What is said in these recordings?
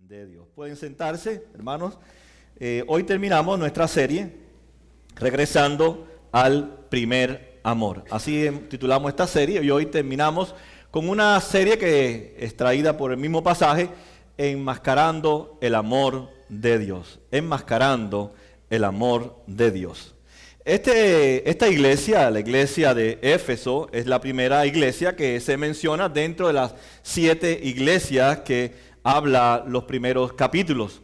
de Dios. Pueden sentarse, hermanos. Hoy terminamos nuestra serie, Regresando al Primer Amor. Así titulamos esta serie y hoy terminamos con una serie que es traída por el mismo pasaje, Enmascarando el Amor de Dios. Enmascarando el Amor de Dios. Esta iglesia, la iglesia de Éfeso, es la primera iglesia que se menciona dentro de las 7 iglesias que habla los primeros capítulos.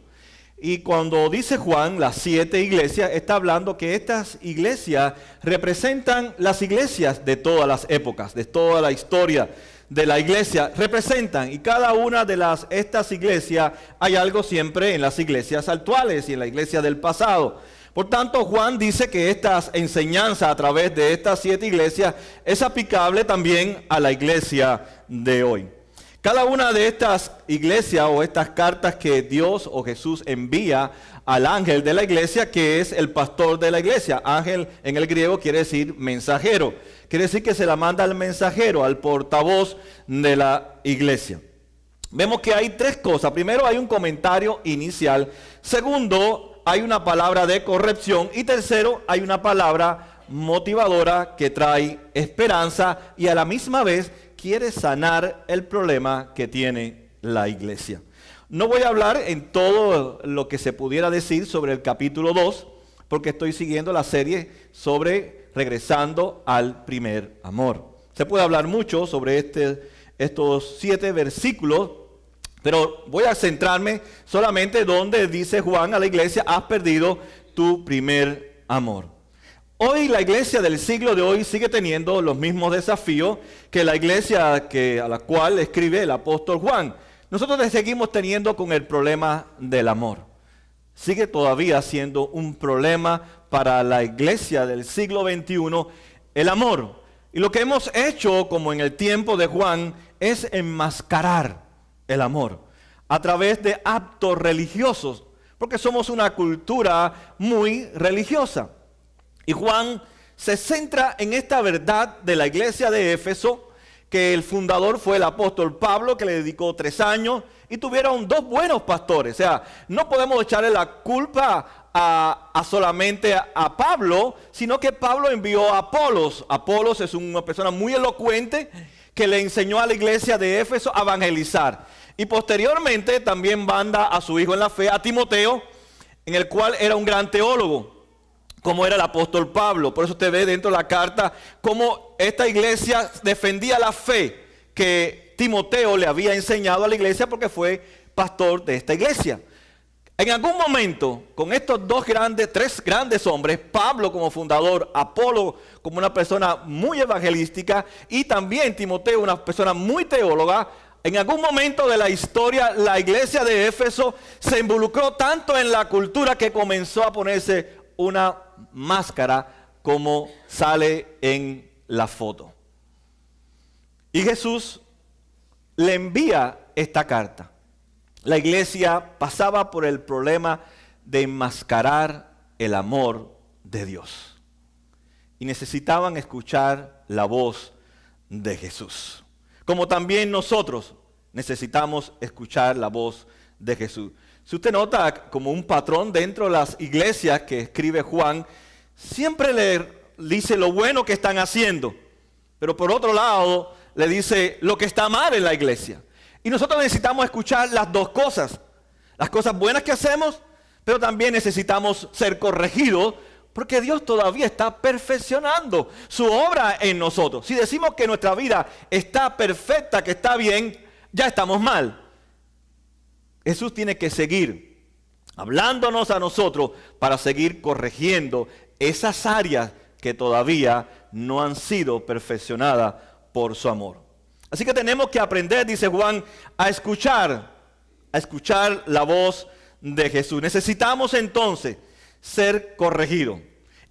Y cuando dice Juan, las 7 iglesias, está hablando que estas iglesias representan las iglesias de todas las épocas, de toda la historia de la iglesia, representan, y cada una de estas iglesias, hay algo siempre en las iglesias actuales y en la iglesia del pasado. Por tanto, Juan dice que esta enseñanza a través de estas 7 iglesias es aplicable también a la iglesia de hoy. Cada una de estas iglesias o estas cartas que Dios o Jesús envía al ángel de la iglesia, que es el pastor de la iglesia. Ángel en el griego quiere decir mensajero. Quiere decir que se la manda al mensajero, al portavoz de la iglesia. Vemos que hay 3 cosas. Primero, hay un comentario inicial. Segundo, hay una palabra de corrección. Y tercero, hay una palabra motivadora que trae esperanza y a la misma vez quiere sanar el problema que tiene la iglesia. No voy a hablar en todo lo que se pudiera decir sobre el capítulo 2, porque estoy siguiendo la serie sobre regresando al primer amor. Se puede hablar mucho sobre estos 7 versículos, pero voy a centrarme solamente donde dice Juan a la iglesia: has perdido tu primer amor. Hoy la iglesia del siglo de hoy sigue teniendo los mismos desafíos que la iglesia a la cual escribe el apóstol Juan. Nosotros seguimos teniendo con el problema del amor. Sigue todavía siendo un problema para la iglesia del siglo XXI el amor. Y lo que hemos hecho, como en el tiempo de Juan, es enmascarar el amor a través de actos religiosos, porque somos una cultura muy religiosa. Y Juan se centra en esta verdad de la iglesia de Éfeso, que el fundador fue el apóstol Pablo, que le dedicó 3 años, y tuvieron 2 buenos pastores. O sea, no podemos echarle la culpa solamente a Pablo, sino que Pablo envió a Apolos. Apolos es una persona muy elocuente que le enseñó a la iglesia de Éfeso a evangelizar. Y posteriormente también manda a su hijo en la fe, a Timoteo, en el cual era un gran teólogo, como era el apóstol Pablo. Por eso usted ve dentro de la carta cómo esta iglesia defendía la fe que Timoteo le había enseñado a la iglesia, porque fue pastor de esta iglesia. En algún momento, con estos 3 grandes hombres, Pablo como fundador, Apolo como una persona muy evangelística y también Timoteo una persona muy teóloga, en algún momento de la historia la iglesia de Éfeso se involucró tanto en la cultura que comenzó a ponerse una máscara, como sale en la foto. Y Jesús le envía esta carta. La iglesia pasaba por el problema de enmascarar el amor de Dios. Y necesitaban escuchar la voz de Jesús. Como también nosotros necesitamos escuchar la voz de Jesús. Si usted nota como un patrón dentro de las iglesias que escribe Juan, siempre le dice lo bueno que están haciendo, pero por otro lado le dice lo que está mal en la iglesia. Y nosotros necesitamos escuchar las 2 cosas, las cosas buenas que hacemos, pero también necesitamos ser corregidos, porque Dios todavía está perfeccionando su obra en nosotros. Si decimos que nuestra vida está perfecta, que está bien, ya estamos mal. Jesús tiene que seguir hablándonos a nosotros para seguir corrigiendo esas áreas que todavía no han sido perfeccionadas por su amor. Así que tenemos que aprender, dice Juan, a escuchar la voz de Jesús. Necesitamos entonces ser corregidos.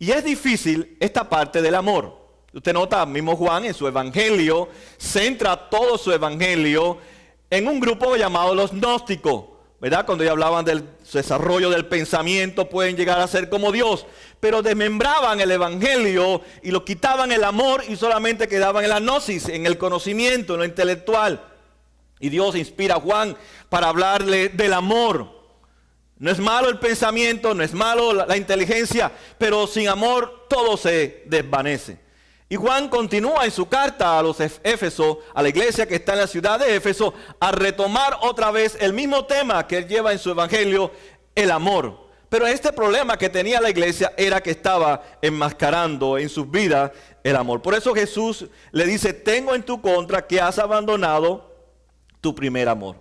Y es difícil esta parte del amor. Usted nota, mismo Juan en su evangelio, centra todo su evangelio en un grupo llamado los gnósticos, ¿verdad? Cuando ya hablaban del desarrollo del pensamiento, pueden llegar a ser como Dios, pero desmembraban el evangelio y lo quitaban el amor y solamente quedaban en la gnosis, en el conocimiento, en lo intelectual. Y Dios inspira a Juan para hablarle del amor. No es malo el pensamiento, no es malo la inteligencia, pero sin amor todo se desvanece. Y Juan continúa en su carta a los Éfesos, a la iglesia que está en la ciudad de Éfeso, a retomar otra vez el mismo tema que él lleva en su evangelio, el amor. Pero este problema que tenía la iglesia era que estaba enmascarando en sus vidas el amor. Por eso Jesús le dice, tengo en tu contra que has abandonado tu primer amor.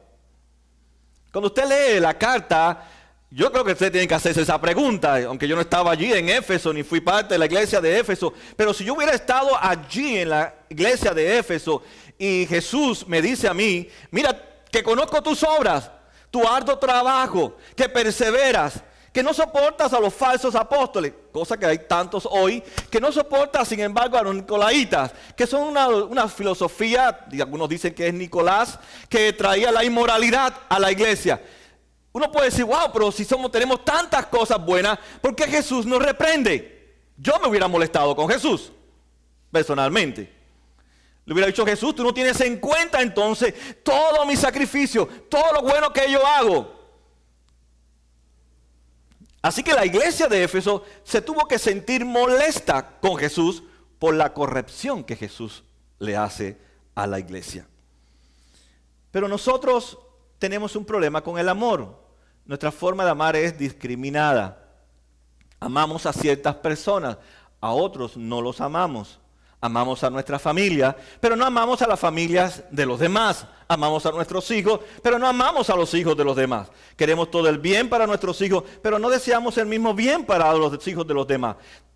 Cuando usted lee la carta, yo creo que usted tiene que hacerse esa pregunta, aunque yo no estaba allí en Éfeso, ni fui parte de la iglesia de Éfeso, pero si yo hubiera estado allí en la iglesia de Éfeso y Jesús me dice a mí, mira, que conozco tus obras, tu arduo trabajo, que perseveras, que no soportas a los falsos apóstoles, cosa que hay tantos hoy, que no soportas sin embargo a los nicolaitas, que son una filosofía, y algunos dicen que es Nicolás, que traía la inmoralidad a la iglesia. Uno puede decir, wow, pero si tenemos tantas cosas buenas, ¿por qué Jesús nos reprende? Yo me hubiera molestado con Jesús, personalmente. Le hubiera dicho, Jesús, tú no tienes en cuenta entonces todo mi sacrificio, todo lo bueno que yo hago. Así que la iglesia de Éfeso se tuvo que sentir molesta con Jesús por la corrección que Jesús le hace a la iglesia. Pero nosotros tenemos un problema con el amor. Nuestra forma de amar es discriminada. Amamos a ciertas personas, a otros no los amamos. Amamos a nuestra familia, pero no amamos a las familias de los demás. Amamos a nuestros hijos, pero no amamos a los hijos de los demás. Queremos todo el bien para nuestros hijos, pero no deseamos el mismo bien para los hijos de los demás.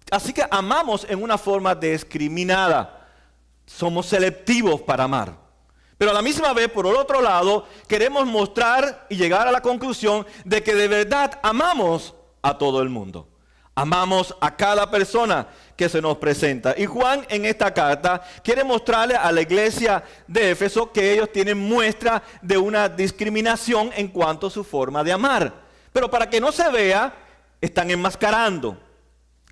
Así que amamos en una forma discriminada. Somos selectivos para amar. Pero a la misma vez, por el otro lado, queremos mostrar y llegar a la conclusión de que de verdad amamos a todo el mundo. Amamos a cada persona que se nos presenta. Y Juan en esta carta quiere mostrarle a la iglesia de Éfeso que ellos tienen muestra de una discriminación en cuanto a su forma de amar. Pero para que no se vea, están enmascarando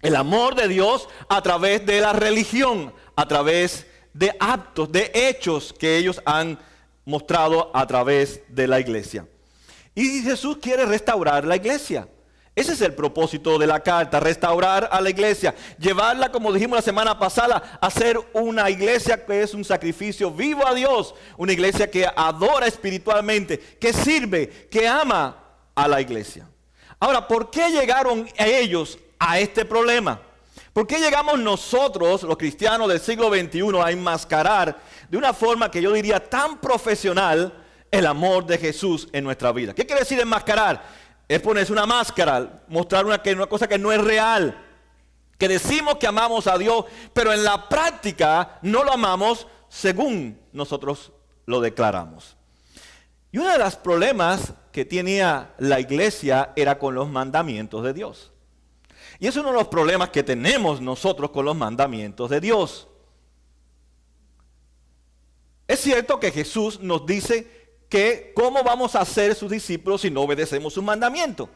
el amor de Dios a través de la religión, a través de actos, de hechos que ellos han mostrado a través de la iglesia. Y Jesús quiere restaurar la iglesia. Ese es el propósito de la carta, restaurar a la iglesia, llevarla, como dijimos la semana pasada, a ser una iglesia que es un sacrificio vivo a Dios, una iglesia que adora espiritualmente, que sirve, que ama a la iglesia. Ahora, ¿por qué llegaron ellos a este problema? ¿Por qué llegamos nosotros, los cristianos del siglo XXI, a enmascarar de una forma que yo diría tan profesional el amor de Jesús en nuestra vida? ¿Qué quiere decir enmascarar? Es ponerse una máscara, mostrar una cosa que no es real. Que decimos que amamos a Dios, pero en la práctica no lo amamos según nosotros lo declaramos. Y uno de los problemas que tenía la iglesia era con los mandamientos de Dios. Y es uno de los problemas que tenemos nosotros con los mandamientos de Dios. Es cierto que Jesús nos dice que cómo vamos a ser sus discípulos si no obedecemos sus mandamientos.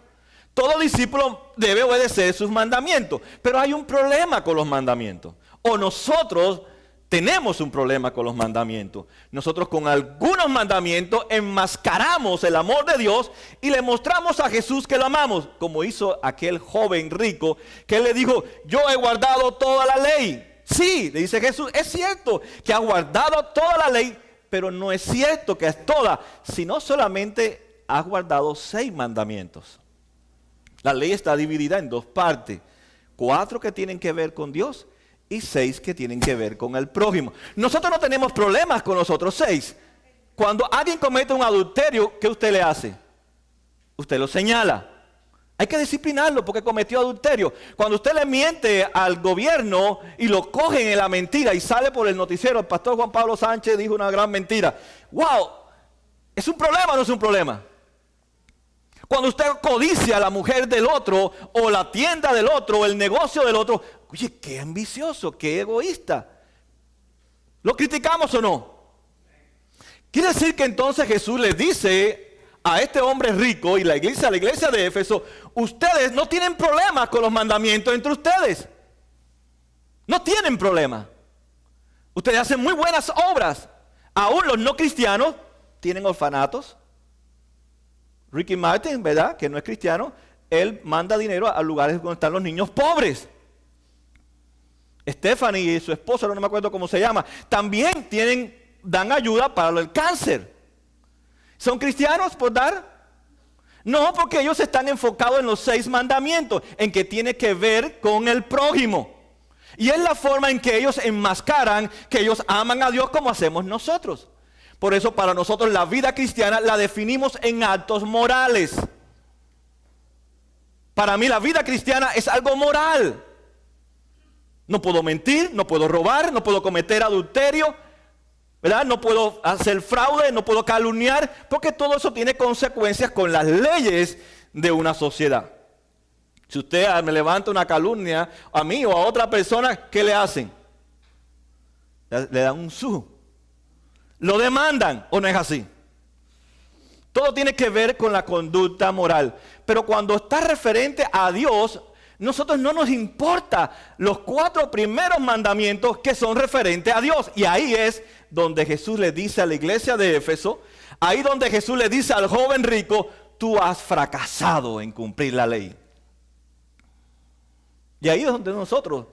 Todo discípulo debe obedecer sus mandamientos, pero hay un problema con los mandamientos. O nosotros tenemos un problema con los mandamientos. Nosotros con algunos mandamientos enmascaramos el amor de Dios y le mostramos a Jesús que lo amamos, como hizo aquel joven rico que le dijo, yo he guardado toda la ley. Sí, le dice Jesús, es cierto que ha guardado toda la ley, pero no es cierto que es toda, sino solamente ha guardado 6 mandamientos. La ley está dividida en 2 partes, 4 que tienen que ver con Dios y 6 que tienen que ver con el prójimo. Nosotros no tenemos problemas con los otros 6. Cuando alguien comete un adulterio, ¿qué usted le hace? Usted lo señala. Hay que disciplinarlo porque cometió adulterio. Cuando usted le miente al gobierno y lo cogen en la mentira y sale por el noticiero, el pastor Juan Pablo Sánchez dijo una gran mentira. ¡Wow! ¿Es un problema o no es un problema? Cuando usted codicia a la mujer del otro, o la tienda del otro, o el negocio del otro, oye, qué ambicioso, qué egoísta. ¿Lo criticamos o no? Quiere decir que entonces Jesús le dice a este hombre rico y la iglesia de Éfeso, ustedes no tienen problemas con los mandamientos entre ustedes. No tienen problema. Ustedes hacen muy buenas obras. Aún los no cristianos tienen orfanatos. Ricky Martin, ¿verdad?, que no es cristiano, él manda dinero a lugares donde están los niños pobres. Stephanie y su esposa, no me acuerdo cómo se llama, también dan ayuda para el cáncer. ¿Son cristianos por dar? No, porque ellos están enfocados en los 6 mandamientos, en que tiene que ver con el prójimo. Y es la forma en que ellos enmascaran que ellos aman a Dios como hacemos nosotros. Por eso para nosotros la vida cristiana la definimos en actos morales. Para mí la vida cristiana es algo moral. No puedo mentir, no puedo robar, no puedo cometer adulterio, ¿verdad? No puedo hacer fraude, no puedo calumniar, porque todo eso tiene consecuencias con las leyes de una sociedad. Si usted me levanta una calumnia a mí o a otra persona, ¿qué le hacen? Le dan un su. ¿Lo demandan o no es así? Todo tiene que ver con la conducta moral. Pero cuando está referente a Dios, nosotros no nos importa los 4 primeros mandamientos que son referentes a Dios. Y ahí es donde Jesús le dice a la iglesia de Éfeso, ahí donde Jesús le dice al joven rico, tú has fracasado en cumplir la ley. Y ahí es donde nosotros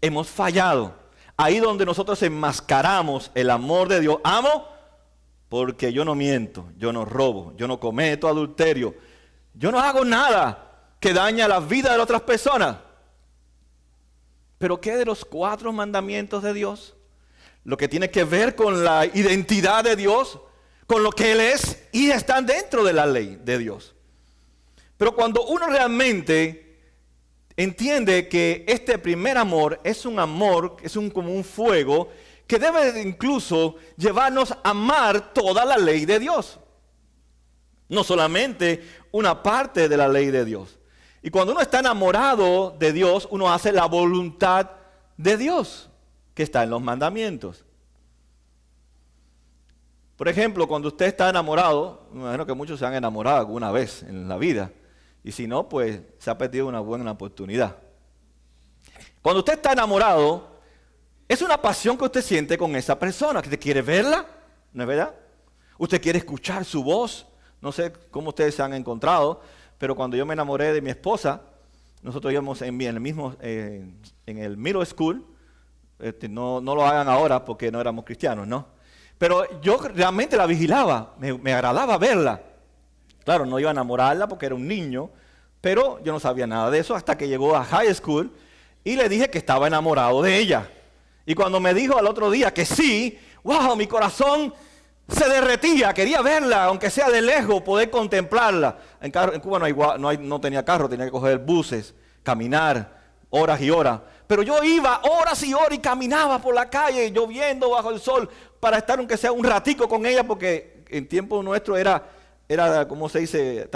hemos fallado. Ahí donde nosotros enmascaramos el amor de Dios. Amo porque yo no miento, yo no robo, yo no cometo adulterio. Yo no hago nada que dañe la vida de otras personas. Pero ¿qué de los 4 mandamientos de Dios? Lo que tiene que ver con la identidad de Dios, con lo que Él es, y están dentro de la ley de Dios. Pero cuando uno realmente entiende que este primer amor es un amor, como un fuego, que debe incluso llevarnos a amar toda la ley de Dios. No solamente una parte de la ley de Dios. Y cuando uno está enamorado de Dios, uno hace la voluntad de Dios, que está en los mandamientos. Por ejemplo, cuando usted está enamorado, me imagino que muchos se han enamorado alguna vez en la vida. Y si no, pues se ha perdido una buena oportunidad. Cuando usted está enamorado, es una pasión que usted siente con esa persona, que usted quiere verla, ¿no es verdad? Usted quiere escuchar su voz. No sé cómo ustedes se han encontrado, pero cuando yo me enamoré de mi esposa, nosotros íbamos en el middle school. No lo hagan ahora porque no éramos cristianos, ¿no? Pero yo realmente la vigilaba, me agradaba verla. Claro, no iba a enamorarla porque era un niño, pero yo no sabía nada de eso hasta que llegó a high school y le dije que estaba enamorado de ella. Y cuando me dijo al otro día que sí, wow, mi corazón se derretía, quería verla, aunque sea de lejos, poder contemplarla. En Cuba no tenía carro, tenía que coger buses, caminar horas y horas. Pero yo iba horas y horas y caminaba por la calle, lloviendo bajo el sol, para estar aunque sea un ratico con ella, porque en tiempo nuestro era ¿cómo se dice?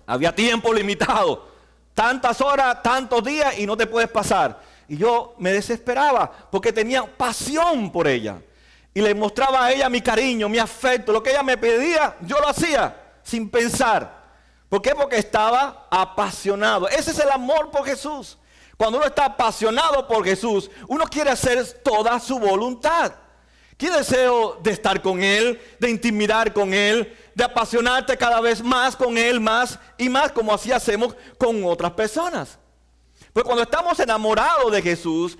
Había tiempo limitado. Tantas horas, tantos días y no te puedes pasar. Y yo me desesperaba porque tenía pasión por ella. Y le mostraba a ella mi cariño, mi afecto. Lo que ella me pedía, yo lo hacía sin pensar. ¿Por qué? Porque estaba apasionado. Ese es el amor por Jesús. Cuando uno está apasionado por Jesús, uno quiere hacer toda su voluntad. ¿Qué deseo de estar con Él, de intimidar con Él, de apasionarte cada vez más con Él, más y más, como así hacemos con otras personas? Pues cuando estamos enamorados de Jesús,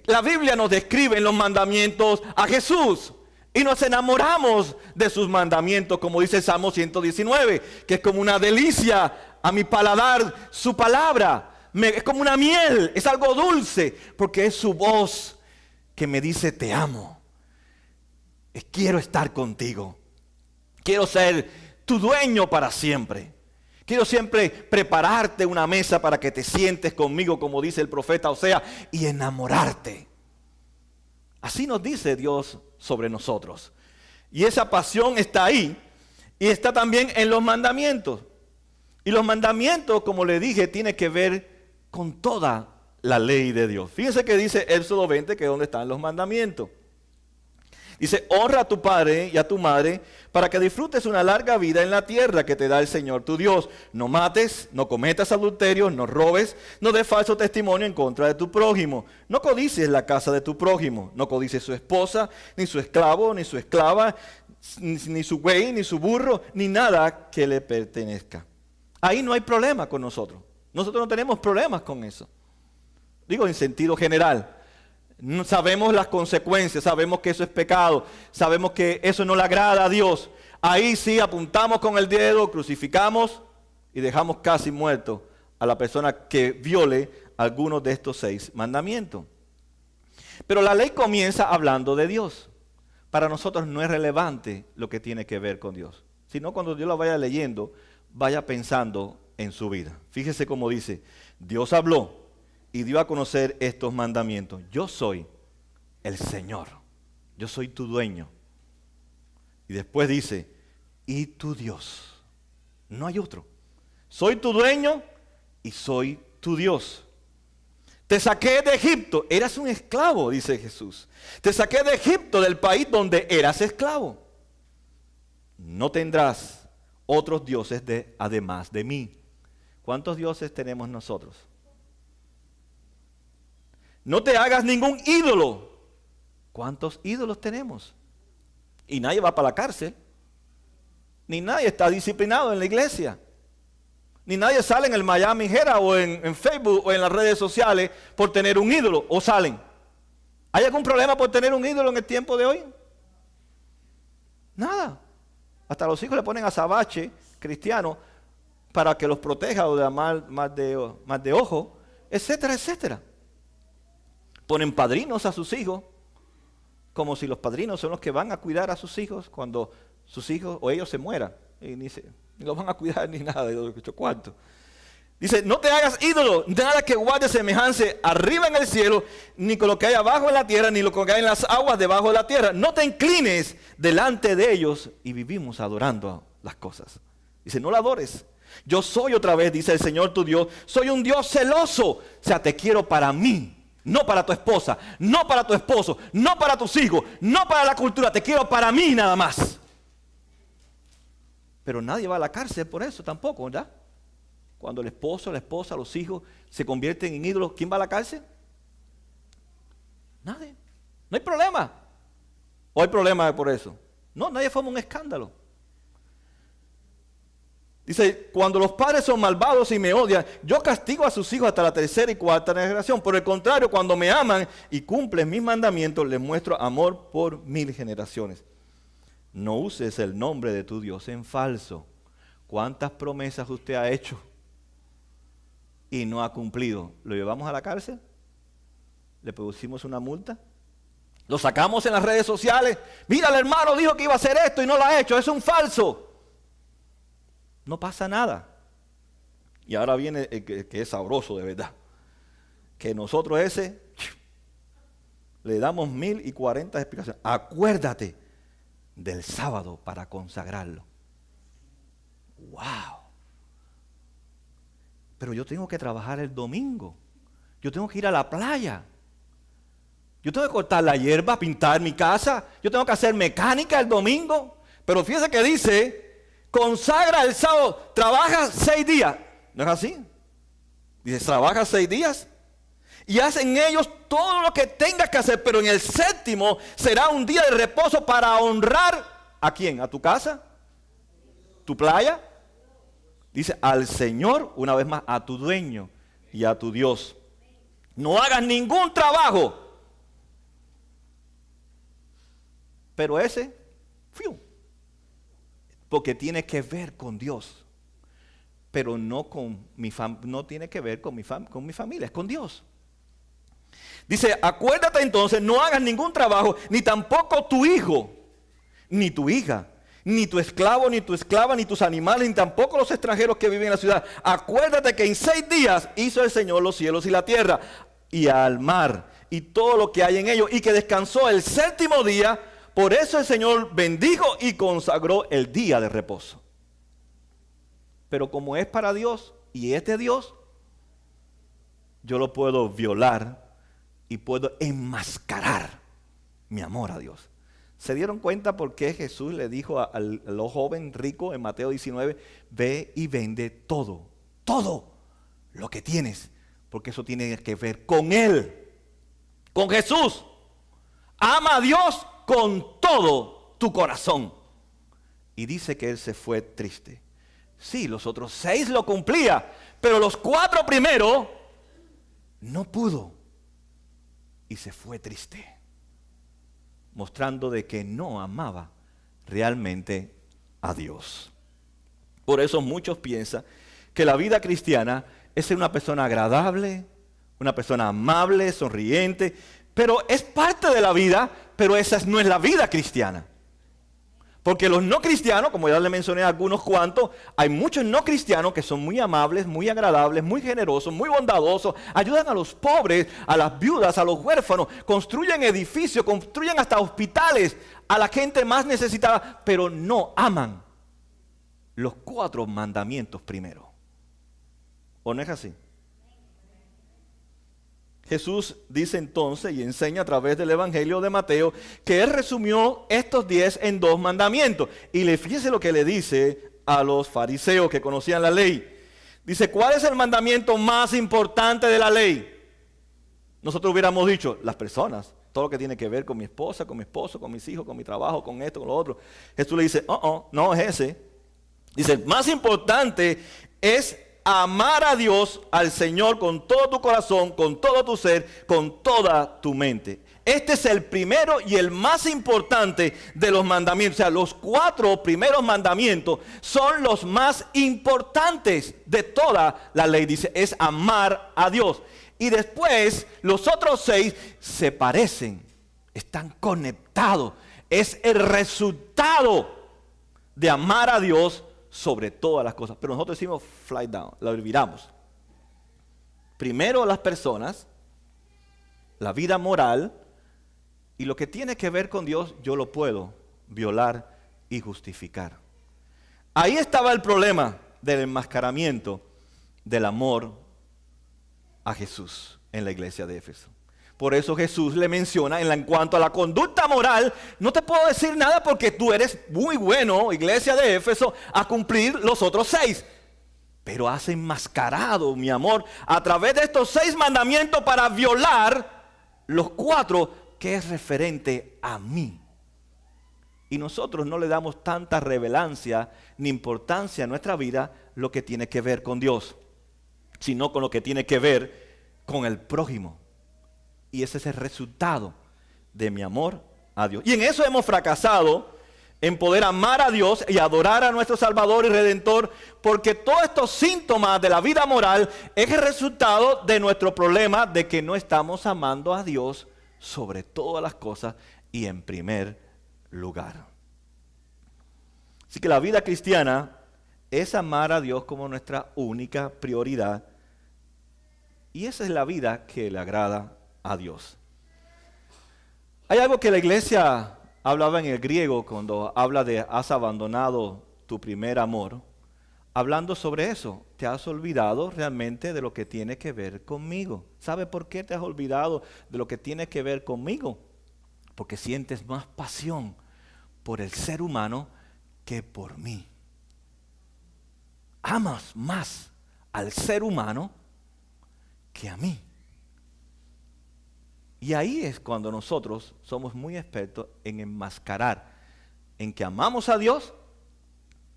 la Biblia nos describe en los mandamientos a Jesús. Y nos enamoramos de sus mandamientos, como dice el Salmo 119, que es como una delicia a mi paladar su palabra. Es como una miel, es algo dulce, porque es su voz que me dice te amo. Quiero estar contigo. Quiero ser tu dueño para siempre. Quiero siempre prepararte una mesa para que te sientes conmigo, como dice el profeta Oseas, y enamorarte. Así nos dice Dios sobre nosotros. Y esa pasión está ahí. Y está también en los mandamientos. Y los mandamientos, como le dije, tienen que ver con toda la ley de Dios. Fíjense que dice Éxodo 20, que es donde están los mandamientos. Dice, honra a tu padre y a tu madre para que disfrutes una larga vida en la tierra que te da el Señor tu Dios. No mates, no cometas adulterio, no robes, no des falso testimonio en contra de tu prójimo. No codicies la casa de tu prójimo, no codicies su esposa, ni su esclavo, ni su esclava, ni su buey, ni su burro, ni nada que le pertenezca. Ahí no hay problema con nosotros. Nosotros no tenemos problemas con eso. Digo en sentido general. Sabemos las consecuencias, sabemos que eso es pecado, sabemos que eso no le agrada a Dios. Ahí sí apuntamos con el dedo, crucificamos y dejamos casi muerto a la persona que viole algunos de estos 6 mandamientos. Pero la ley comienza hablando de Dios. Para nosotros no es relevante lo que tiene que ver con Dios, sino cuando Dios lo vaya leyendo, vaya pensando en su vida. Fíjese cómo dice, Dios habló y dio a conocer estos mandamientos. Yo soy el Señor, yo soy tu dueño. Y después dice, y tu Dios. No hay otro. Soy tu dueño y soy tu Dios. Te saqué de Egipto, eras un esclavo, dice Jesús. Te saqué de Egipto, del país donde eras esclavo. No tendrás otros dioses además de mí. ¿Cuántos dioses tenemos nosotros? No te hagas ningún ídolo. ¿Cuántos ídolos tenemos? Y nadie va para la cárcel. Ni nadie está disciplinado en la iglesia. Ni nadie sale en el Miami Herald o en Facebook o en las redes sociales por tener un ídolo. ¿O salen? ¿Hay algún problema por tener un ídolo en el tiempo de hoy? Nada. Hasta los hijos le ponen azabache cristiano para que los proteja o de más de ojo, etcétera, etcétera. Ponen padrinos a sus hijos, como si los padrinos son los que van a cuidar a sus hijos cuando sus hijos o ellos se mueran. Y ni los van a cuidar ni nada. ¿Cuánto? Dice, no te hagas ídolo, nada que guarde semejanza arriba en el cielo, ni con lo que hay abajo en la tierra, ni lo que hay en las aguas debajo de la tierra. No te inclines delante de ellos. Y vivimos adorando las cosas. Dice, no la adores. Yo soy otra vez, dice el Señor tu Dios, soy un Dios celoso. O sea, te quiero para mí. No para tu esposa, no para tu esposo, no para tus hijos, no para la cultura. Te quiero para mí nada más. Pero nadie va a la cárcel por eso tampoco, ¿verdad? Cuando el esposo, la esposa, los hijos se convierten en ídolos, ¿quién va a la cárcel? Nadie. No hay problema. ¿O hay problema por eso? No, nadie forma un escándalo. Dice, cuando los padres son malvados y me odian, yo castigo a sus hijos hasta la 3ª y 4ª generación. Por el contrario, cuando me aman y cumplen mis mandamientos, les muestro amor por 1000 generaciones. No uses el nombre de tu Dios en falso. ¿Cuántas promesas usted ha hecho y no ha cumplido? ¿Lo llevamos a la cárcel? ¿Le pusimos una multa? ¿Lo sacamos en las redes sociales? Mira, el hermano dijo que iba a hacer esto y no lo ha hecho. Es un falso. No pasa nada. Y ahora viene el que es sabroso de verdad. Que nosotros le damos 1040 explicaciones. Acuérdate del sábado para consagrarlo. ¡Wow! Pero yo tengo que trabajar el domingo. Yo tengo que ir a la playa. Yo tengo que cortar la hierba, pintar mi casa. Yo tengo que hacer mecánica el domingo. Pero fíjese que dice, consagra el sábado, trabaja 6 días. ¿No es así? Dice, trabaja 6 días y hacen ellos todo lo que tengas que hacer, pero en el 7º será un día de reposo para honrar ¿a quién? ¿A tu casa? ¿Tu playa? Dice, al Señor, una vez más, a tu dueño y a tu Dios. No hagas ningún trabajo. Pero porque tiene que ver con Dios. Pero no no tiene que ver con mi familia, es con Dios. Dice, acuérdate entonces, no hagas ningún trabajo, ni tampoco tu hijo, ni tu hija, ni tu esclavo, ni tu esclava, ni tus animales, ni tampoco los extranjeros que viven en la ciudad. Acuérdate que en 6 días hizo el Señor los cielos y la tierra, y al mar, y todo lo que hay en ellos, y que descansó el 7º día. Por eso el Señor bendijo y consagró el día de reposo. Pero como es para Dios y es de Dios, yo lo puedo violar y puedo enmascarar mi amor a Dios. ¿Se dieron cuenta por qué Jesús le dijo al joven rico en Mateo 19, ve y vende todo lo que tienes? Porque eso tiene que ver con Él, con Jesús. Ama a Dios con todo tu corazón. y dice que él se fue triste. Sí, los otros 6 lo cumplía, pero los 4 primeros no pudo y se fue triste, mostrando de que no amaba realmente a Dios. Por eso muchos piensan que la vida cristiana es ser una persona agradable, una persona amable, sonriente, pero es parte de la vida, pero esa no es la vida cristiana. Porque los no cristianos, como ya le mencioné a algunos cuantos, hay muchos no cristianos que son muy amables, muy agradables, muy generosos, muy bondadosos, ayudan a los pobres, a las viudas, a los huérfanos, construyen edificios, construyen hasta hospitales a la gente más necesitada, pero no aman los 4 mandamientos primero. ¿O no es así? Jesús dice entonces y enseña a través del Evangelio de Mateo que Él resumió estos 10 en 2 mandamientos. Y fíjese lo que le dice a los fariseos que conocían la ley. Dice, ¿cuál es el mandamiento más importante de la ley? Nosotros hubiéramos dicho, las personas, todo lo que tiene que ver con mi esposa, con mi esposo, con mis hijos, con mi trabajo, con esto, con lo otro. Jesús le dice, no es ese. Dice, el más importante es amar a Dios, al Señor, con todo tu corazón, con todo tu ser, con toda tu mente. Este es el primero y el más importante de los mandamientos. O sea, los 4 primeros mandamientos son los más importantes de toda la ley. Dice, es amar a Dios. Y después, los otros 6 se parecen, están conectados. Es el resultado de amar a Dios sobre todas las cosas. Pero nosotros decimos fly down, lo olvidamos. Primero las personas, la vida moral, y lo que tiene que ver con Dios, yo lo puedo violar y justificar. Ahí estaba el problema del enmascaramiento del amor a Jesús en la iglesia de Éfeso. Por eso Jesús le menciona en cuanto a la conducta moral, no te puedo decir nada porque tú eres muy bueno, iglesia de Éfeso, a cumplir los otros 6. Pero has enmascarado mi amor a través de estos 6 mandamientos para violar los 4 que es referente a mí. Y nosotros no le damos tanta relevancia ni importancia a nuestra vida lo que tiene que ver con Dios, sino con lo que tiene que ver con el prójimo. Y ese es el resultado de mi amor a Dios. Y en eso hemos fracasado, en poder amar a Dios y adorar a nuestro Salvador y Redentor, porque todos estos síntomas de la vida moral es el resultado de nuestro problema de que no estamos amando a Dios sobre todas las cosas y en primer lugar. Así que la vida cristiana es amar a Dios como nuestra única prioridad, y esa es la vida que le agrada a Dios. Hay algo que la iglesia hablaba en el griego cuando habla de has abandonado tu primer amor, hablando sobre eso. Te has olvidado realmente de lo que tiene que ver conmigo. ¿Sabe por qué te has olvidado de lo que tiene que ver conmigo? Porque sientes más pasión por el ser humano que por mí. Amas más al ser humano que a mí. Y ahí es cuando nosotros somos muy expertos en enmascarar, en que amamos a Dios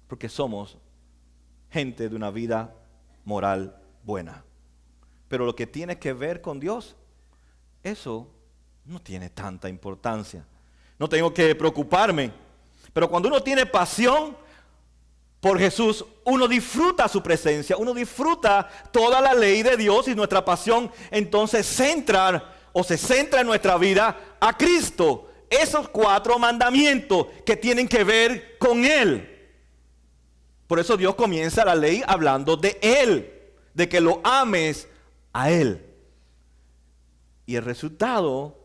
porque somos gente de una vida moral buena. Pero lo que tiene que ver con Dios, eso no tiene tanta importancia. No tengo que preocuparme. Pero cuando uno tiene pasión por Jesús, uno disfruta su presencia, uno disfruta toda la ley de Dios y nuestra pasión entonces se centra en nuestra vida a Cristo. Esos 4 mandamientos que tienen que ver con Él. Por eso Dios comienza la ley hablando de Él, de que lo ames a Él. Y el resultado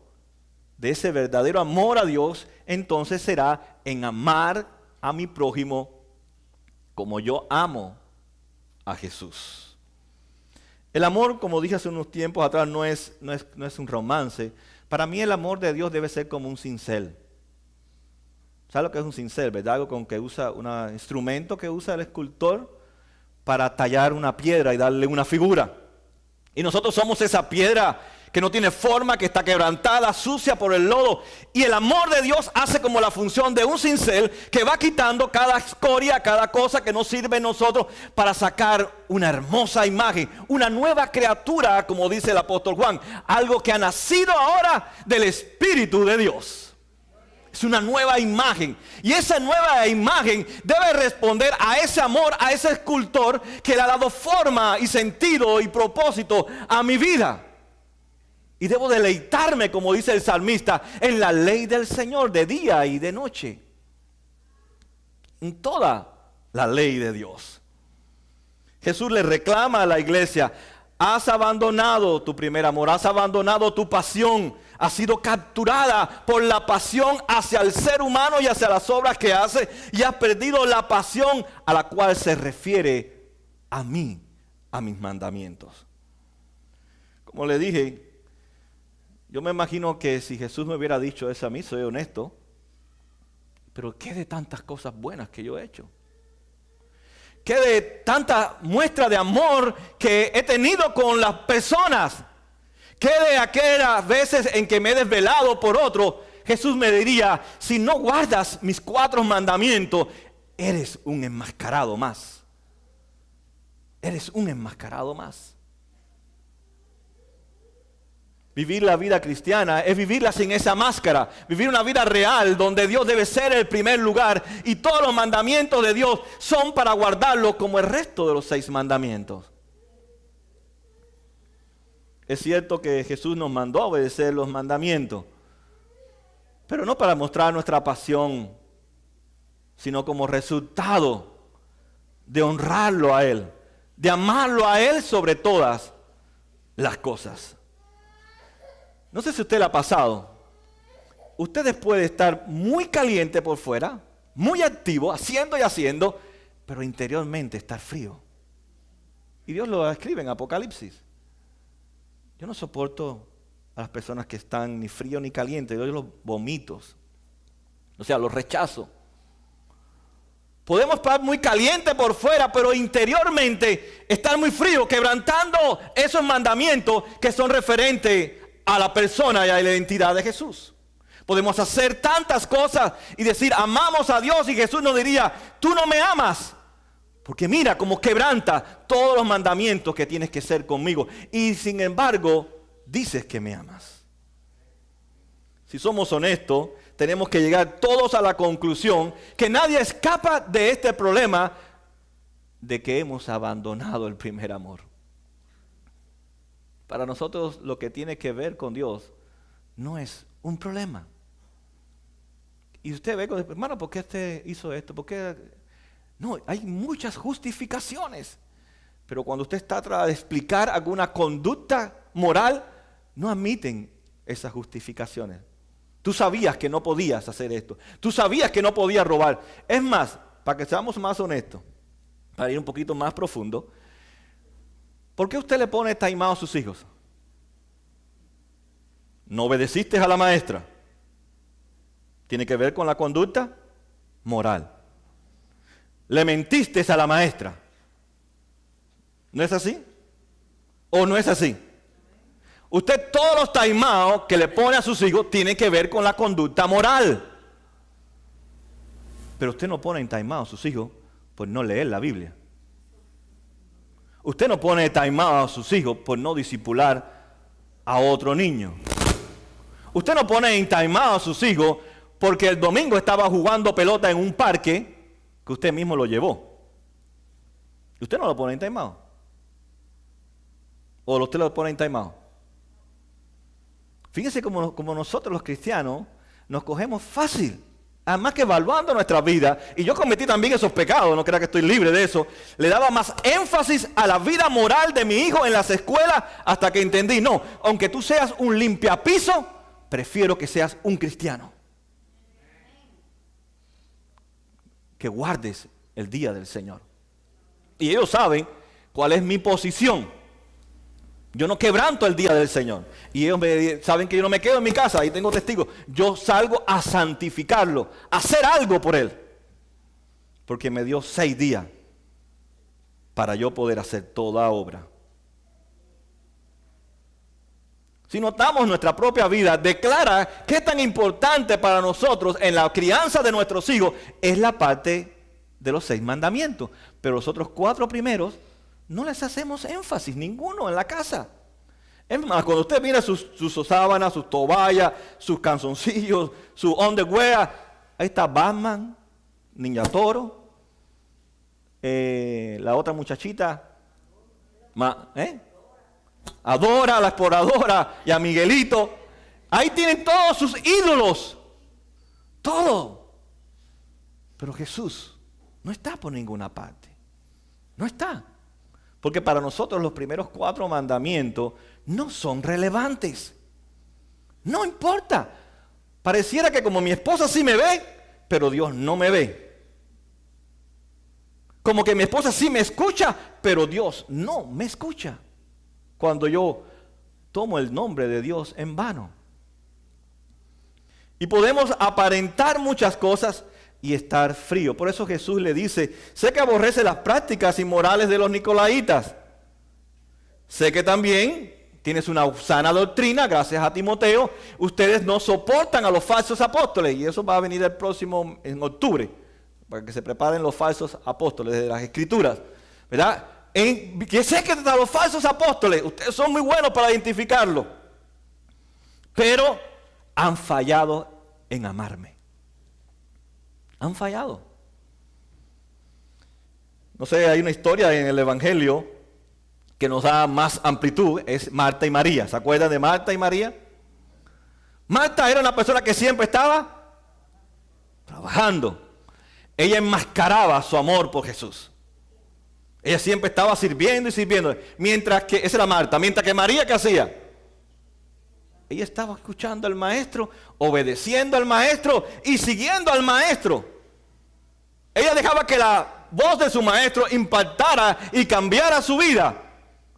de ese verdadero amor a Dios entonces será en amar a mi prójimo como yo amo a Jesús. El amor, como dije hace unos tiempos atrás, no es un romance. Para mí el amor de Dios debe ser como un cincel. ¿Sabe lo que es un cincel, verdad? Algo con que usa un instrumento que usa el escultor para tallar una piedra y darle una figura. Y nosotros somos esa piedra que no tiene forma, que está quebrantada, sucia por el lodo. Y el amor de Dios hace como la función de un cincel que va quitando cada escoria, cada cosa que no sirve en nosotros para sacar una hermosa imagen, una nueva criatura, como dice el apóstol Juan, algo que ha nacido ahora del Espíritu de Dios. Es una nueva imagen. Y esa nueva imagen debe responder a ese amor, a ese escultor que le ha dado forma y sentido y propósito a mi vida. Y debo deleitarme, como dice el salmista, en la ley del Señor de día y de noche. En toda la ley de Dios. Jesús le reclama a la iglesia: has abandonado tu primer amor, has abandonado tu pasión, has sido capturada por la pasión hacia el ser humano y hacia las obras que hace, y has perdido la pasión a la cual se refiere a mí, a mis mandamientos. Como le dije, yo me imagino que si Jesús me hubiera dicho eso a mí, soy honesto, pero ¿qué de tantas cosas buenas que yo he hecho? ¿Qué de tanta muestra de amor que he tenido con las personas? ¿Qué de aquellas veces en que me he desvelado por otro? Jesús me diría: si no guardas mis 4 mandamientos, eres un enmascarado más. Eres un enmascarado más. Vivir la vida cristiana es vivirla sin esa máscara. Vivir una vida real donde Dios debe ser el primer lugar y todos los mandamientos de Dios son para guardarlo como el resto de los 6 mandamientos. Es cierto que Jesús nos mandó a obedecer los mandamientos, pero no para mostrar nuestra pasión, sino como resultado de honrarlo a Él, de amarlo a Él sobre todas las cosas. No sé si a usted le ha pasado. Usted puede estar muy caliente por fuera, muy activo, haciendo y haciendo, pero interiormente estar frío. Y Dios lo escribe en Apocalipsis. Yo no soporto a las personas que están ni frío ni caliente. Yo los vomito. O sea, los rechazo. Podemos estar muy caliente por fuera, pero interiormente estar muy frío, quebrantando esos mandamientos que son referentes a la persona y a la identidad de Jesús. Podemos hacer tantas cosas y decir amamos a Dios, y Jesús nos diría: tú no me amas, porque mira cómo quebranta todos los mandamientos que tienes que ser conmigo, y sin embargo dices que me amas. Si somos honestos, tenemos que llegar todos a la conclusión que nadie escapa de este problema de que hemos abandonado el primer amor. Para nosotros lo que tiene que ver con Dios no es un problema. Y usted ve, hermano, ¿por qué usted hizo esto? ¿Por qué? No, hay muchas justificaciones. Pero cuando usted está tratando de explicar alguna conducta moral, no admiten esas justificaciones. Tú sabías que no podías hacer esto. Tú sabías que no podías robar. Es más, para que seamos más honestos, para ir un poquito más profundo, ¿por qué usted le pone timeout a sus hijos? No obedeciste a la maestra. Tiene que ver con la conducta moral. Le mentiste a la maestra. ¿No es así? ¿O no es así? Usted, todos los timeouts que le pone a sus hijos tienen que ver con la conducta moral. Pero usted no pone en timeout a sus hijos por no leer la Biblia. Usted no pone timeout a sus hijos por no discipular a otro niño. Usted no pone en timeout a sus hijos porque el domingo estaba jugando pelota en un parque que usted mismo lo llevó. Usted no lo pone en timeout. ¿O usted lo pone en timeout? Fíjense como nosotros los cristianos nos cogemos fácil. Además que evaluando nuestra vida, y yo cometí también esos pecados, no crea que estoy libre de eso, le daba más énfasis a la vida moral de mi hijo en las escuelas hasta que entendí, no, aunque tú seas un limpiapiso, prefiero que seas un cristiano. Que guardes el día del Señor. Y ellos saben cuál es mi posición. Yo no quebranto el día del Señor. Y ellos saben que yo no me quedo en mi casa, ahí tengo testigos. Yo salgo a santificarlo, a hacer algo por él. Porque me dio 6 días para yo poder hacer toda obra. si notamos nuestra propia vida, declara qué tan importante para nosotros en la crianza de nuestros hijos es la parte de los 6 mandamientos. Pero los otros 4 primeros no les hacemos énfasis, ninguno en la casa. Es más, cuando usted mira sus sábanas, sus toallas, sus calzoncillos, su underwear, ahí está Batman, Ninja Toro, la otra muchachita, a Dora, la exploradora, y a Miguelito. Ahí tienen todos sus ídolos, todo. Pero Jesús no está por ninguna parte, no está. Porque para nosotros los primeros 4 mandamientos no son relevantes. No importa. Pareciera que como mi esposa sí me ve, pero Dios no me ve. Como que mi esposa sí me escucha, pero Dios no me escucha. Cuando yo tomo el nombre de Dios en vano. Y podemos aparentar muchas cosas y estar frío. Por eso Jesús le dice, sé que aborrece las prácticas inmorales de los nicolaítas. Sé que también tienes una sana doctrina, gracias a Timoteo. Ustedes no soportan a los falsos apóstoles. Y eso va a venir el próximo, en octubre, para que se preparen los falsos apóstoles de las Escrituras. ¿Verdad? Que sé que a los falsos apóstoles, ustedes son muy buenos para identificarlo. Pero han fallado en amarme. Han fallado. No sé, hay una historia en el Evangelio que nos da más amplitud, es Marta y María. ¿Se acuerdan de Marta y María? Marta era una persona que siempre estaba trabajando. Ella enmascaraba su amor por Jesús. Ella siempre estaba sirviendo y sirviendo. Mientras que, esa era Marta, mientras que María, ¿qué hacía? Ella estaba escuchando al maestro, obedeciendo al maestro y siguiendo al maestro. Ella dejaba que la voz de su maestro impactara y cambiara su vida.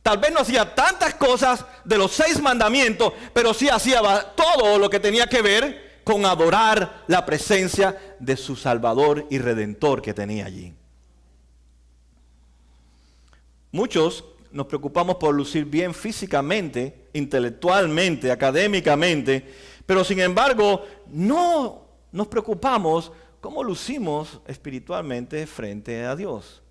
Tal vez no hacía tantas cosas de los 6 mandamientos, pero sí hacía todo lo que tenía que ver con adorar la presencia de su Salvador y Redentor que tenía allí. Muchos nos preocupamos por lucir bien físicamente, intelectualmente, académicamente, pero sin embargo no nos preocupamos cómo lucimos espiritualmente frente a Dios.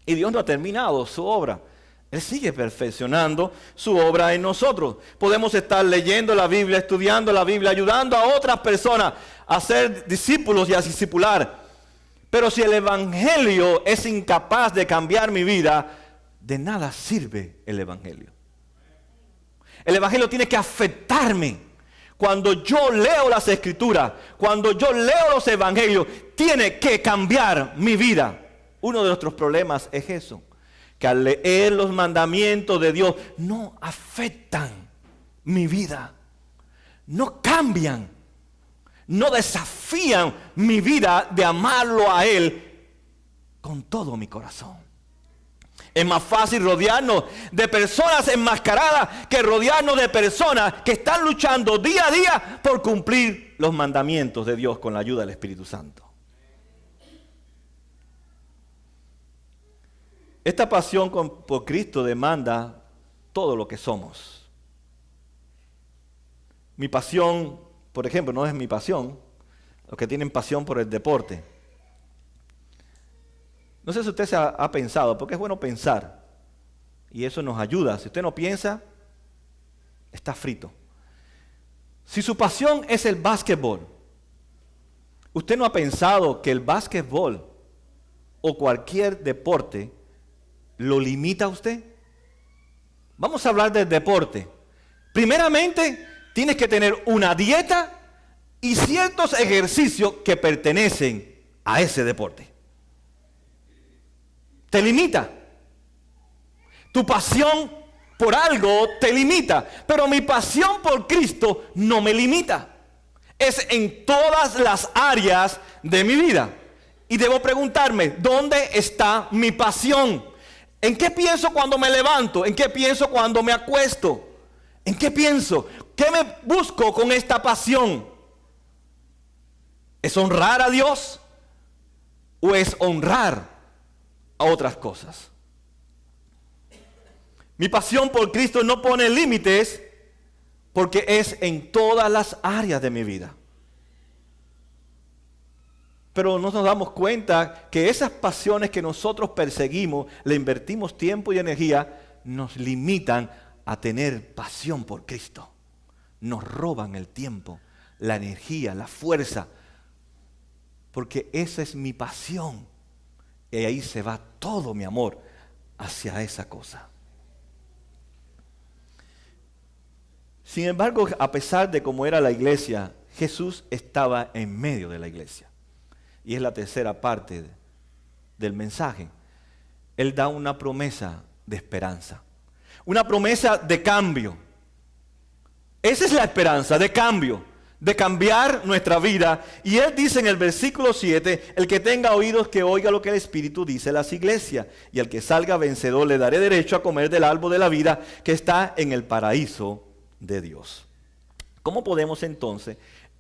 Y Dios no ha terminado su obra. Él sigue perfeccionando su obra en nosotros. Podemos estar leyendo la Biblia, estudiando la Biblia, ayudando a otras personas a ser discípulos y a discipular. Pero si el Evangelio es incapaz de cambiar mi vida, de nada sirve el Evangelio. El Evangelio tiene que afectarme. Cuando yo leo las Escrituras, cuando yo leo los Evangelios, tiene que cambiar mi vida. Uno de nuestros problemas es eso. Que al leer los mandamientos de Dios no afectan mi vida, no cambian, no desafían mi vida de amarlo a Él con todo mi corazón. Es más fácil rodearnos de personas enmascaradas que rodearnos de personas que están luchando día a día por cumplir los mandamientos de Dios con la ayuda del Espíritu Santo. Esta pasión por Cristo demanda todo lo que somos. Mi pasión, por ejemplo, no es mi pasión. Los que tienen pasión por el deporte. No sé si usted se ha pensado, porque es bueno pensar. Y eso nos ayuda. Si usted no piensa, está frito. Si su pasión es el básquetbol, ¿usted no ha pensado que el básquetbol o cualquier deporte lo limita a usted? Vamos a hablar del deporte. Primeramente, tienes que tener una dieta y ciertos ejercicios que pertenecen a ese deporte. Te limita. Tu pasión por algo te limita, pero mi pasión por Cristo no me limita. Es en todas las áreas de mi vida. Y debo preguntarme, ¿dónde está mi pasión? ¿En qué pienso cuando me levanto? ¿En qué pienso cuando me acuesto? ¿En qué pienso? ¿Qué me busco con esta pasión? ¿Es honrar a Dios? ¿O es honrar a otras cosas? Mi pasión por Cristo no pone límites porque es en todas las áreas de mi vida. Pero no nos damos cuenta que esas pasiones que nosotros perseguimos, le invertimos tiempo y energía, nos limitan a tener pasión por Cristo. Nos roban el tiempo, la energía, la fuerza, porque esa es mi pasión. Y ahí se va todo mi amor hacia esa cosa. Sin embargo, a pesar de cómo era la iglesia, Jesús estaba en medio de la iglesia. Y es la tercera parte del mensaje. Él da una promesa de esperanza. Una promesa de cambio. Esa es la esperanza, de cambio. De cambiar nuestra vida. Y Él dice en el versículo 7, el que tenga oídos que oiga lo que el Espíritu dice a las iglesias. Y al que salga vencedor le daré derecho a comer del árbol de la vida que está en el paraíso de Dios. ¿Cómo podemos entonces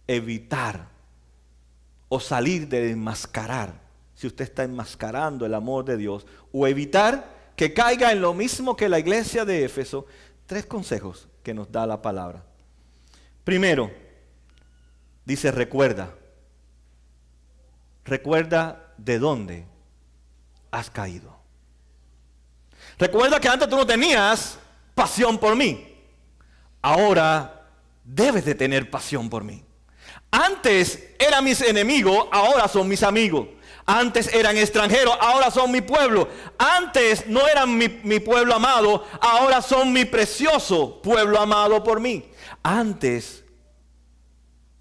evitar o salir de enmascarar, si usted está enmascarando el amor de Dios, o evitar que caiga en lo mismo que la iglesia de Éfeso? Tres consejos que nos da la palabra. Primero, dice recuerda de dónde has caído. Recuerda que antes tú no tenías pasión por mí, ahora debes de tener pasión por mí. Antes eran mis enemigos, ahora son mis amigos. Antes eran extranjeros, ahora son mi pueblo. Antes no eran mi pueblo amado, ahora son mi precioso pueblo amado por mí. Antes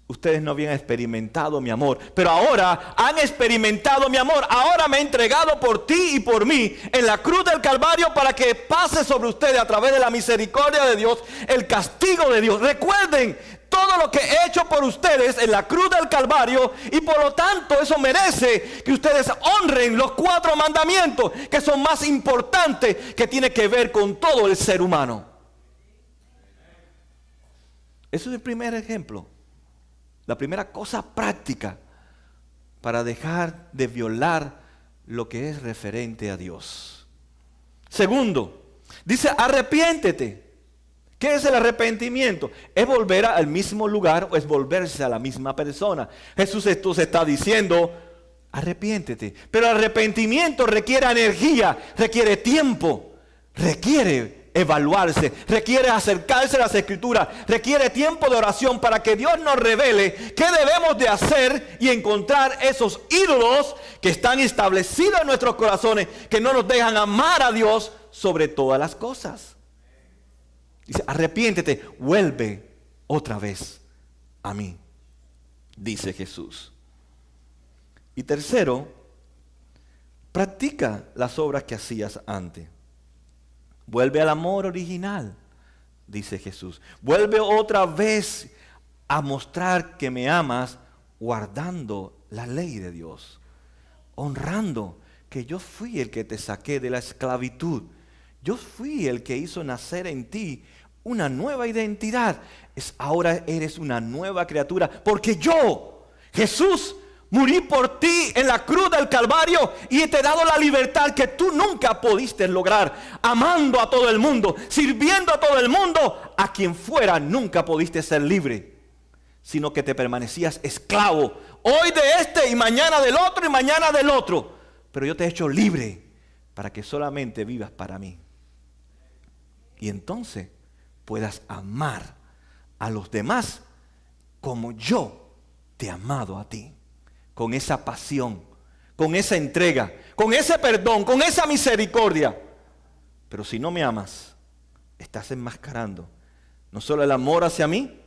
ustedes no habían experimentado mi amor, pero ahora han experimentado mi amor. Ahora me he entregado por ti y por mí en la cruz del Calvario para que pase sobre ustedes a través de la misericordia de Dios el castigo de Dios. Recuerden todo lo que he hecho por ustedes en la cruz del Calvario, y por lo tanto eso merece que ustedes honren los 4 mandamientos que son más importantes, que tiene que ver con todo el ser humano. Eso es el primer ejemplo, la primera cosa práctica para dejar de violar lo que es referente a Dios. Segundo, dice arrepiéntete. ¿Qué es el arrepentimiento? ¿Es volver al mismo lugar o es volverse a la misma persona? Jesús entonces está diciendo, arrepiéntete. Pero el arrepentimiento requiere energía, requiere tiempo, requiere evaluarse, requiere acercarse a las Escrituras, requiere tiempo de oración para que Dios nos revele qué debemos de hacer y encontrar esos ídolos que están establecidos en nuestros corazones, que no nos dejan amar a Dios sobre todas las cosas. Dice, arrepiéntete, vuelve otra vez a mí, dice Jesús. Y tercero, practica las obras que hacías antes. Vuelve al amor original, dice Jesús. Vuelve otra vez a mostrar que me amas guardando la ley de Dios, honrando que yo fui el que te saqué de la esclavitud. Yo fui el que hizo nacer en ti una nueva identidad. Ahora eres una nueva criatura, porque yo, Jesús, morí por ti en la cruz del Calvario y te he dado la libertad que tú nunca pudiste lograr, amando a todo el mundo, sirviendo a todo el mundo. A quien fuera nunca pudiste ser libre, sino que te permanecías esclavo, hoy de este y mañana del otro y mañana del otro. Pero yo te he hecho libre para que solamente vivas para mí. Y entonces puedas amar a los demás como yo te he amado a ti. Con esa pasión, con esa entrega, con ese perdón, con esa misericordia. Pero si no me amas, estás enmascarando no solo el amor hacia mí,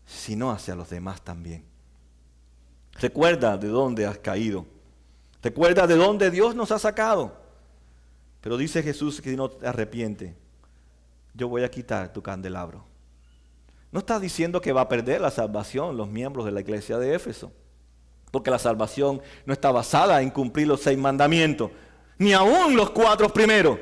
sino hacia los demás también. Recuerda de dónde has caído. Recuerda de dónde Dios nos ha sacado. Pero dice Jesús que si no te arrepientes, yo voy a quitar tu candelabro. No está diciendo que va a perder la salvación los miembros de la iglesia de Éfeso, porque la salvación no está basada en cumplir los 6 mandamientos, ni aún los 4 primeros.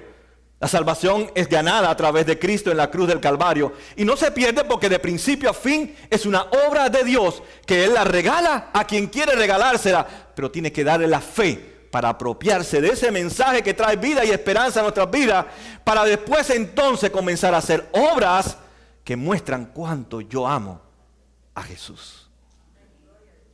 La salvación es ganada a través de Cristo en la cruz del Calvario, y no se pierde porque de principio a fin es una obra de Dios, que Él la regala a quien quiere regalársela, pero tiene que darle la fe para apropiarse de ese mensaje que trae vida y esperanza a nuestras vidas, para después entonces comenzar a hacer obras que muestran cuánto yo amo a Jesús.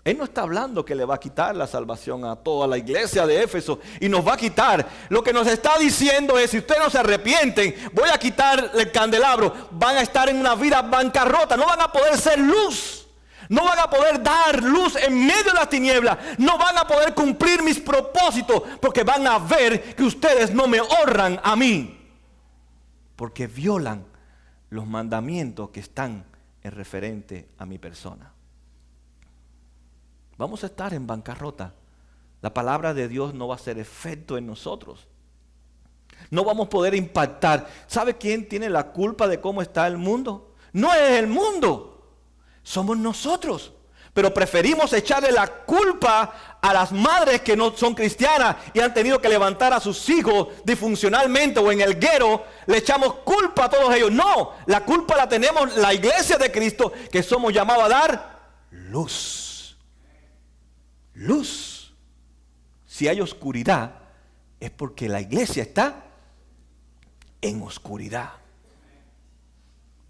Él no está hablando que le va a quitar la salvación a toda la iglesia de Éfeso y nos va a quitar. Lo que nos está diciendo es, si ustedes no se arrepienten, voy a quitar el candelabro. Van a estar en una vida bancarrota, no van a poder ser luz. No van a poder dar luz en medio de las tinieblas. No van a poder cumplir mis propósitos porque van a ver que ustedes no me honran a mí. Porque violan los mandamientos que están en referente a mi persona. Vamos a estar en bancarrota. La palabra de Dios no va a hacer efecto en nosotros. No vamos a poder impactar. ¿Sabe quién tiene la culpa de cómo está el mundo? No es el mundo, somos nosotros. Pero preferimos echarle la culpa a las madres que no son cristianas y han tenido que levantar a sus hijos disfuncionalmente o en el guero. Le echamos culpa a todos ellos. No, la culpa la tenemos la iglesia de Cristo, que somos llamados a dar luz. Luz. Si hay oscuridad, es porque la iglesia está en oscuridad.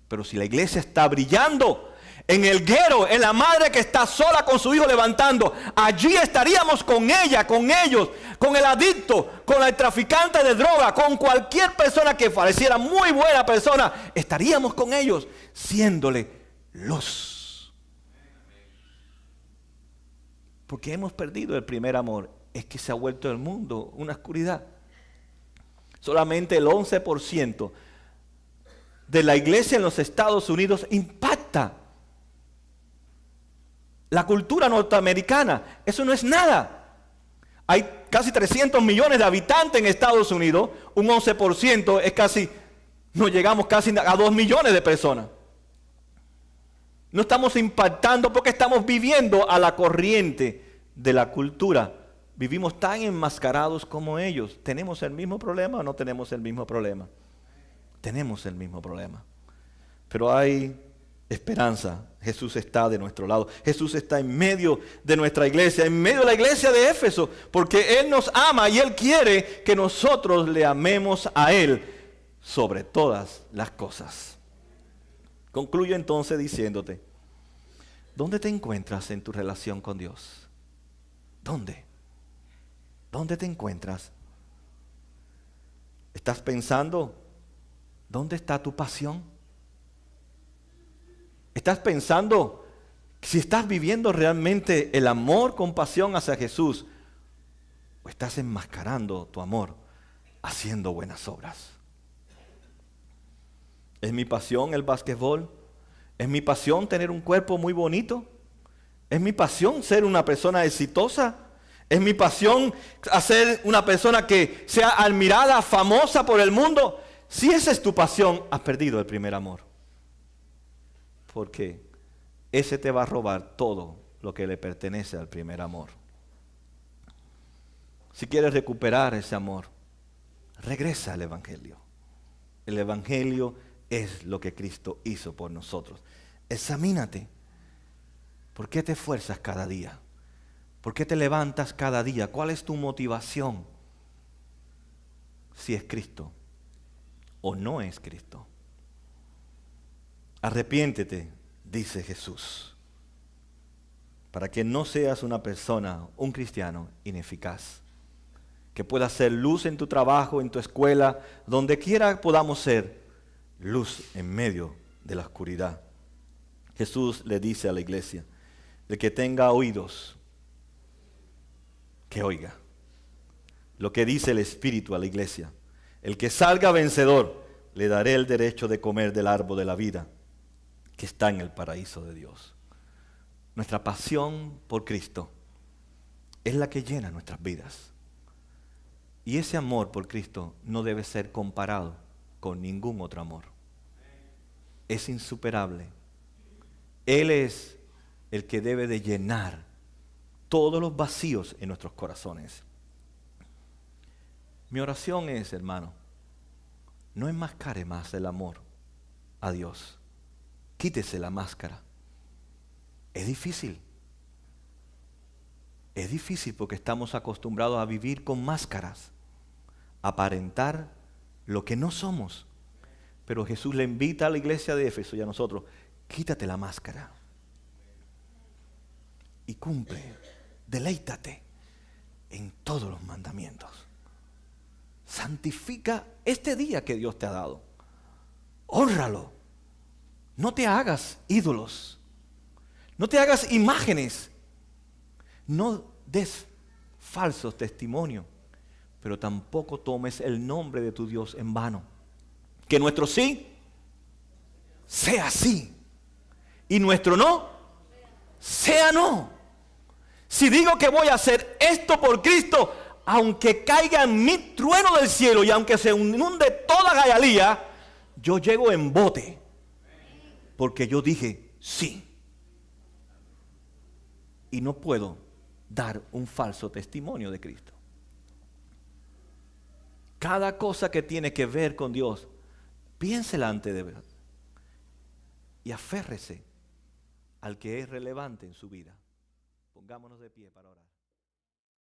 Pero si la iglesia está brillando, en el guero, en la madre que está sola con su hijo levantando, allí estaríamos con ella, con ellos, con el adicto, con el traficante de droga, con cualquier persona que pareciera muy buena persona, estaríamos con ellos, siéndole luz. Porque hemos perdido el primer amor. Es que se ha vuelto el mundo una oscuridad. Solamente el 11% de la iglesia en los Estados Unidos impacta la cultura norteamericana. Eso no es nada. Hay casi 300 millones de habitantes en Estados Unidos. Un 11% es casi, no llegamos casi a 2 millones de personas. No estamos impactando porque estamos viviendo a la corriente de la cultura. Vivimos tan enmascarados como ellos. ¿Tenemos el mismo problema o no tenemos el mismo problema? Tenemos el mismo problema. Pero hay esperanza. Jesús está de nuestro lado. Jesús está en medio de nuestra iglesia, en medio de la iglesia de Éfeso, porque Él nos ama y Él quiere que nosotros le amemos a Él sobre todas las cosas. Concluyo entonces diciéndote, ¿dónde te encuentras en tu relación con Dios? ¿Dónde? ¿Dónde te encuentras? ¿Estás pensando, dónde está tu pasión? ¿Estás pensando si estás viviendo realmente el amor con pasión hacia Jesús? ¿O estás enmascarando tu amor haciendo buenas obras? ¿Es mi pasión el básquetbol? ¿Es mi pasión tener un cuerpo muy bonito? ¿Es mi pasión ser una persona exitosa? ¿Es mi pasión ser una persona que sea admirada, famosa por el mundo? Si esa es tu pasión, has perdido el primer amor. Porque ese te va a robar todo lo que le pertenece al primer amor. Si quieres recuperar ese amor, regresa al Evangelio. El Evangelio es lo que Cristo hizo por nosotros. Examínate. ¿Por qué te esfuerzas cada día? ¿Por qué te levantas cada día? ¿Cuál es tu motivación? Si es Cristo o no es Cristo. Arrepiéntete, dice Jesús, para que no seas una persona, un cristiano ineficaz, que pueda ser luz en tu trabajo, en tu escuela, donde quiera podamos ser luz en medio de la oscuridad. Jesús le dice a la iglesia, el que tenga oídos, que oiga lo que dice el Espíritu a la iglesia. El que salga vencedor, le daré el derecho de comer del árbol de la vida que está en el paraíso de Dios. Nuestra pasión por Cristo es la que llena nuestras vidas. Y ese amor por Cristo no debe ser comparado con ningún otro amor. Es insuperable. Él es el que debe de llenar todos los vacíos en nuestros corazones. Mi oración es, hermano, no enmascare más el amor a Dios. Quítese la máscara. Es difícil. Es difícil porque estamos acostumbrados a vivir con máscaras, aparentar lo que no somos. Pero Jesús le invita a la iglesia de Éfeso y a nosotros, quítate la máscara y cumple, deleítate en todos los mandamientos. Santifica este día que Dios te ha dado. Hónralo. No te hagas ídolos. No te hagas imágenes. No des falsos testimonios, pero tampoco tomes el nombre de tu Dios en vano. Que nuestro sí sea sí y nuestro no sea no. Si digo que voy a hacer esto por Cristo, aunque caiga en mí trueno del cielo y aunque se inunde toda Galiαία, yo llego en bote, porque yo dije sí. Y no puedo dar un falso testimonio de Cristo. Cada cosa que tiene que ver con Dios, piénsela antes de ver y aférrese al que es relevante en su vida. Pongámonos de pie para orar.